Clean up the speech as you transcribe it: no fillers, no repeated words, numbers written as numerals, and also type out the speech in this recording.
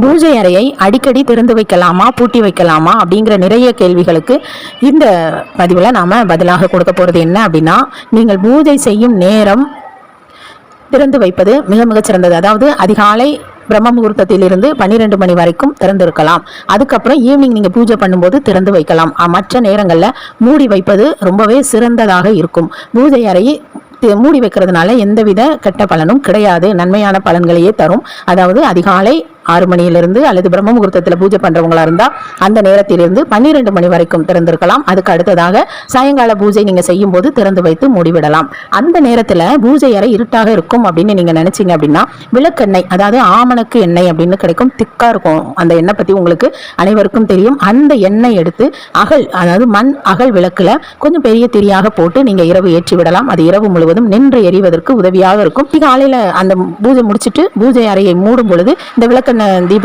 பூஜை அறையை அடிக்கடி திறந்து வைக்கலாமா, பூட்டி வைக்கலாமா அப்படிங்கிற நிறைய கேள்விகளுக்கு இந்த பதிவில் நாம் பதிலாக கொடுக்க போகிறது என்ன அப்படின்னா, நீங்கள் பூஜை செய்யும் நேரம் திறந்து வைப்பது மிக மிகச் சிறந்தது. அதாவது அதிகாலை பிரம்ம முகூர்த்தத்திலிருந்து 12 மணி வரைக்கும் திறந்திருக்கலாம். அதுக்கப்புறம் ஈவினிங் நீங்கள் பூஜை பண்ணும்போது திறந்து வைக்கலாம். மற்ற நேரங்களில் மூடி வைப்பது ரொம்பவே சிறந்ததாக இருக்கும். பூஜை அறையை மூடி வைக்கிறதுனால எந்தவித கெட்ட பலனும் கிடையாது, நன்மையான பலன்களையே தரும். அதாவது அதிகாலை 6 மணியிலிருந்து அல்லது பிரம்ம முகூர்த்தத்தில் பூஜை பண்ணுறவங்களா இருந்தால் அந்த நேரத்திலிருந்து 12 மணி வரைக்கும் திறந்திருக்கலாம். அதுக்கு அடுத்ததாக சாயங்கால பூஜை நீங்கள் செய்யும் போது திறந்து வைத்து மூடிவிடலாம். அந்த நேரத்தில் பூஜை அறை இருட்டாக இருக்கும் அப்படின்னு நீங்கள் நினைச்சீங்க அப்படின்னா, விளக்கெண்ணெய், அதாவது ஆமணக்கு எண்ணெய் அப்படின்னு கிடைக்கும், திக்காக இருக்கும். அந்த எண்ணெய் பற்றி உங்களுக்கு அனைவருக்கும் தெரியும். அந்த எண்ணெய் எடுத்து அதாவது மண் அகல் விளக்குல கொஞ்சம் பெரிய திரியாக போட்டு நீங்கள் இரவு ஏற்றி விடலாம். அது இரவு முழுவதும் நின்று எரிவதற்கு உதவியாக இருக்கும். காலையில் அந்த பூஜை முடிச்சுட்டு பூஜை அறையை மூடும் பொழுது இந்த விளக்கெண்ணெய் தீபம்